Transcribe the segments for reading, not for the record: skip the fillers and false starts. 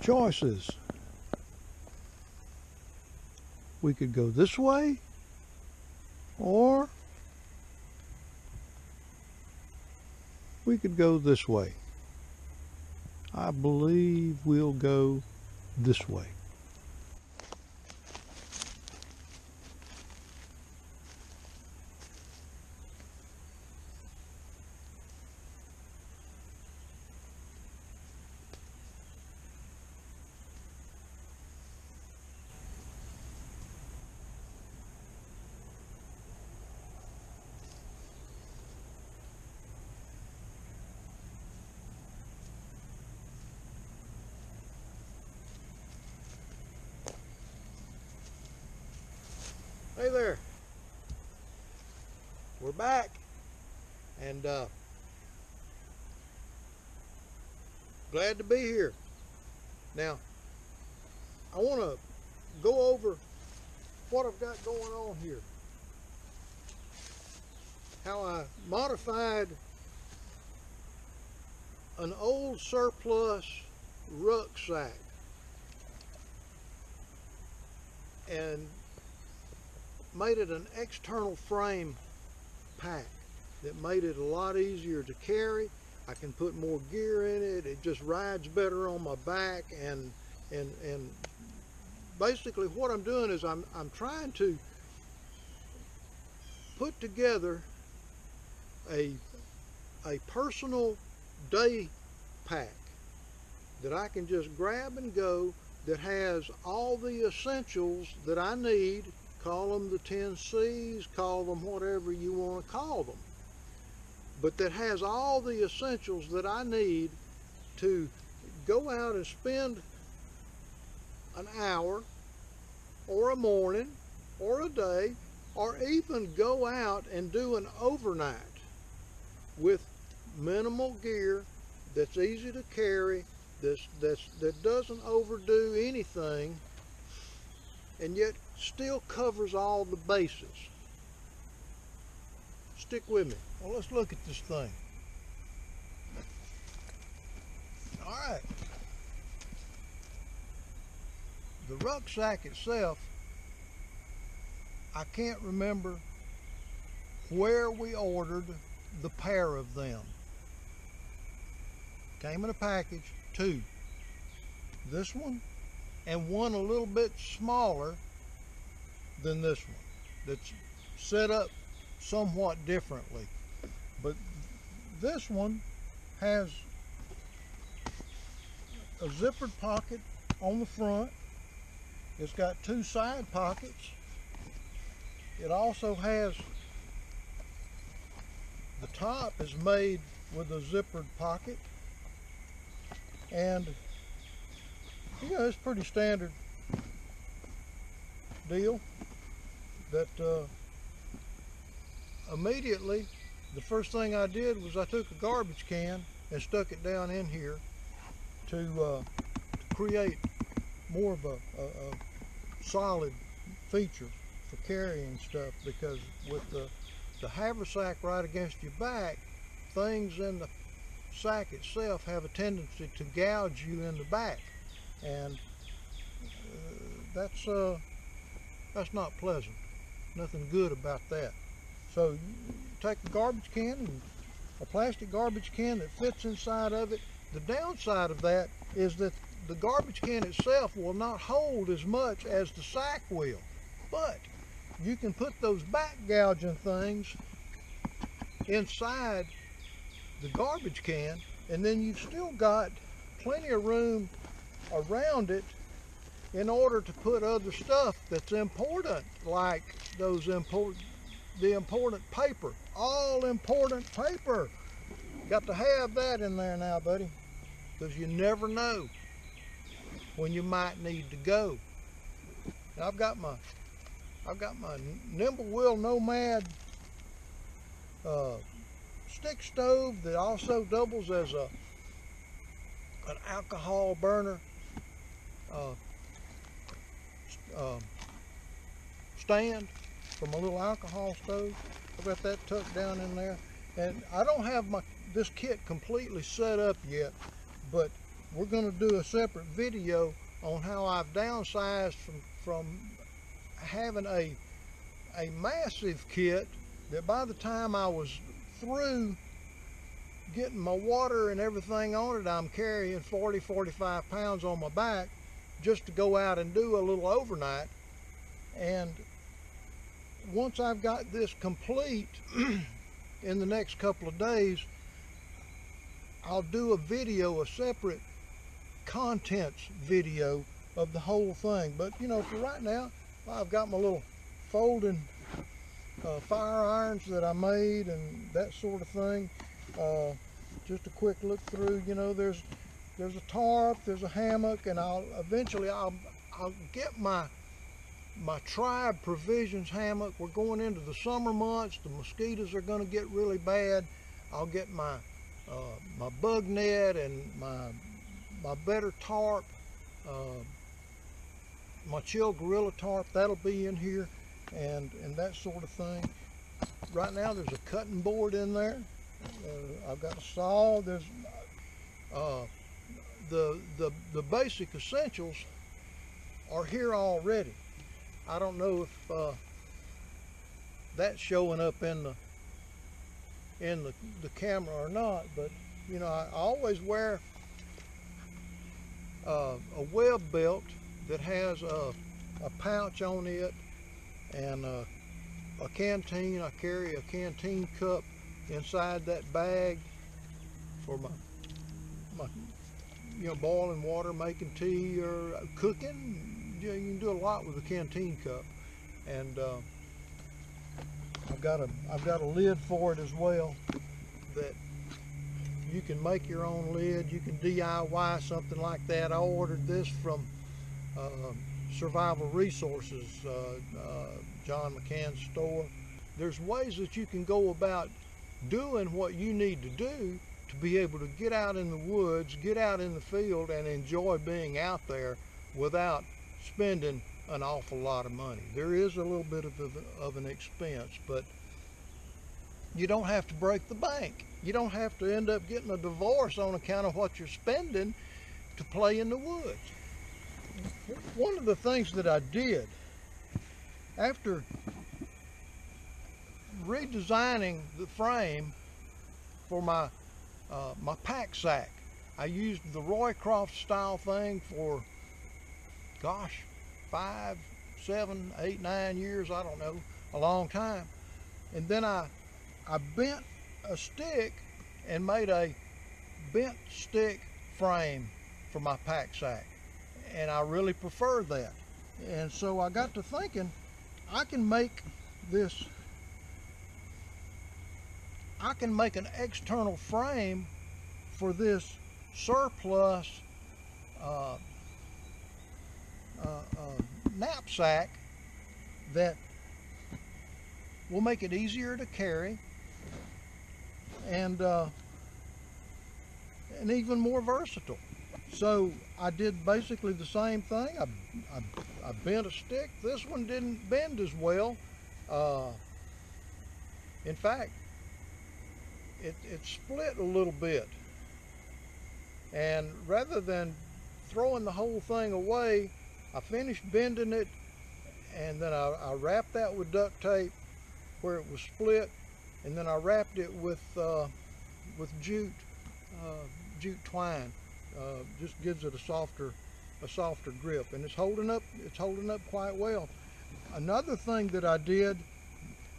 choices. We could go this way, or we could go this way. I believe we'll go this way. Hey there, we're back, and glad to be here. Now, I want to go over what I've got going on here. How I modified an old surplus rucksack and made it an external frame pack that made it a lot easier to carry. I can put more gear in it. It just rides better on my back, and basically what I'm doing is I'm trying to put together a personal day pack that I can just grab and go, that has all the essentials that I need. Call them the 10 C's, call them whatever you want to call them. But that has all the essentials that I need to go out and spend an hour, or a morning, or a day, or even go out and do an overnight with minimal gear that's easy to carry, that doesn't overdo anything, and yet still covers all the bases. Stick with me. Well, let's look at this thing. All right. The rucksack itself, I can't remember where we ordered the pair of them. Came in a package, two. This one, and one a little bit smaller than this one, that's set up somewhat differently. But this one has a zippered pocket on the front. It's got two side pockets. It also has, the top is made with a zippered pocket, and you know, it's pretty standard deal. That immediately, the first thing I did was I took a garbage can and stuck it down in here to create more of a solid feature for carrying stuff, because with the haversack right against your back, things in the sack itself have a tendency to gouge you in the back, and that's not pleasant. Nothing good about that. So you take a garbage can, and a plastic garbage can that fits inside of it. The downside of that is that the garbage can itself will not hold as much as the sack will, but you can put those back gouging things inside the garbage can, and then you've still got plenty of room around it in order to put other stuff that's important, like the important paper, all important paper. Got to have that in there now, buddy, because you never know when you might need to go. Now, I've got my Nimble Wheel Nomad stick stove that also doubles as an alcohol burner stand from a little alcohol stove. I've got that tucked down in there, and I don't have this kit completely set up yet, but we're going to do a separate video on how I've downsized from having a massive kit that by the time I was through getting my water and everything on it, I'm carrying 45 pounds on my back just to go out and do a little overnight. And once I've got this complete in the next couple of days, I'll do a video, a separate contents video of the whole thing. But you know, for right now, I've got my little folding fire irons that I made and that sort of thing. Just a quick look through, you know, there's a tarp, there's a hammock, and I'll get my Tribe Provisions hammock. We're going into the summer months. The mosquitoes are going to get really bad. I'll get my bug net and my better tarp, my Chill Gorilla tarp. That'll be in here, and that sort of thing. Right now there's a cutting board in there. I've got a saw. There's the basic essentials are here already. I don't know if that's showing up in the camera or not, but you know, I always wear a web belt that has a pouch on it and a canteen. I carry a canteen cup inside that bag for my you know, boiling water, making tea, or cooking. You can do a lot with a canteen cup. And I've got a lid for it as well, that you can make your own lid. You can DIY something like that. I ordered this from Survival Resources, John McCann's store. There's ways that you can go about doing what you need to do to be able to get out in the woods, get out in the field, and enjoy being out there without spending an awful lot of money. There is a little bit of an expense, but you don't have to break the bank. You don't have to end up getting a divorce on account of what you're spending to play in the woods. One of the things that I did after redesigning the frame for my pack sack, I used the Roycroft style thing for, gosh, 5, 7, 8, 9 years, I don't know, a long time. And then I bent a stick and made a bent stick frame for my pack sack, and I really prefer that. And so I got to thinking, I can make an external frame for this surplus knapsack that will make it easier to carry and even more versatile. So I did basically the same thing. I bent a stick. This one didn't bend as well. In fact, it split a little bit, and rather than throwing the whole thing away, I finished bending it, and then I wrapped that with duct tape where it was split, and then I wrapped it with jute twine. Just gives it a softer grip, and it's holding up quite well. Another thing that I did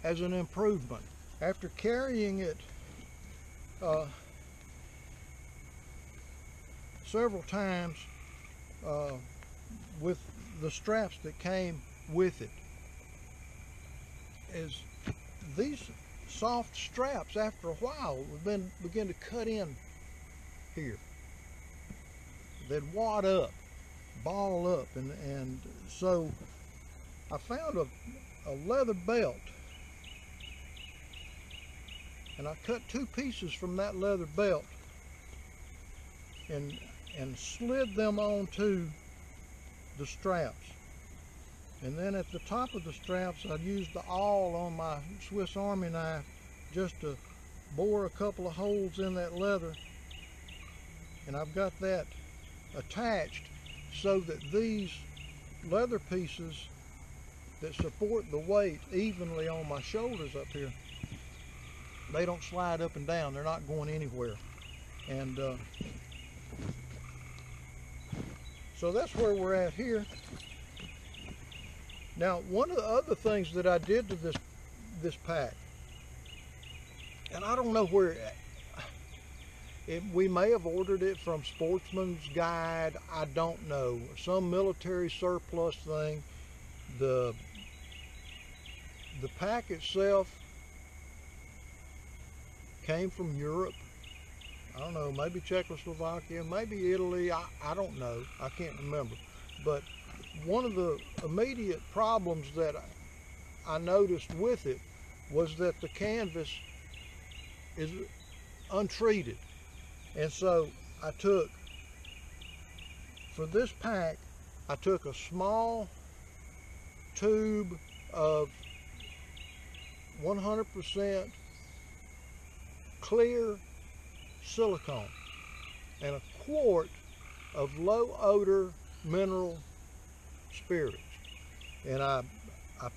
as an improvement, after carrying it several times with the straps that came with it, is these soft straps after a while begin to cut in here. They'd wad up, ball up, and so I found a leather belt, and I cut 2 pieces from that leather belt and slid them onto the straps. And then at the top of the straps, I used the awl on my Swiss Army knife just to bore a couple of holes in that leather, and I've got that attached so that these leather pieces that support the weight evenly on my shoulders up here, they don't slide up and down. They're not going anywhere. And so that's where we're at here. Now, one of the other things that I did to this pack, and I don't know where we may have ordered it from Sportsman's Guide, I don't know, some military surplus thing. The pack itself came from Europe. I don't know, maybe Czechoslovakia, maybe Italy, I don't know, I can't remember. But one of the immediate problems that I noticed with it was that the canvas is untreated. And so for this pack, I took a small tube of 100% clear silicone and a quart of low odor mineral spirits. And I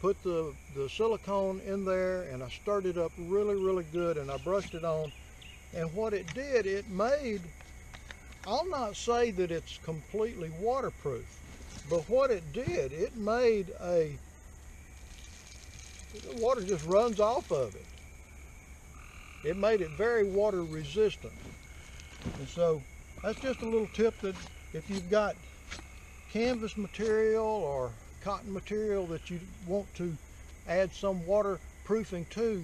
put the silicone in there and I stirred it up really, really good, and I brushed it on. And what it did, it made, I'll not say that it's completely waterproof, but what it did, it made the water just runs off of it. It made it very water resistant. And so that's just a little tip that if you've got canvas material or cotton material that you want to add some waterproofing to,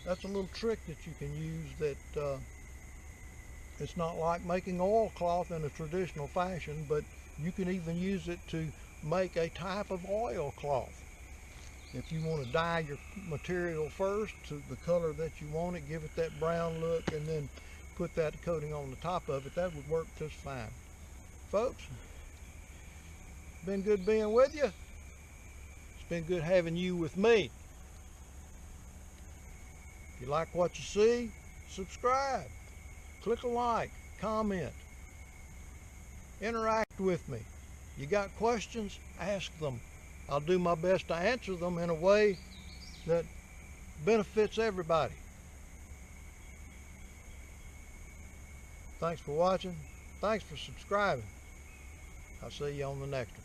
that's a little trick that you can use. That it's not like making oilcloth in a traditional fashion, but you can even use it to make a type of oilcloth. If you want to dye your material first to the color that you want it, give it that brown look, and then put that coating on the top of it, that would work just fine. Folks, been good being with you. It's been good having you with me. If you like what you see, subscribe, click a like, comment, interact with me. You got questions? Ask them. I'll do my best to answer them in a way that benefits everybody. Thanks for watching. Thanks for subscribing. I'll see you on the next one.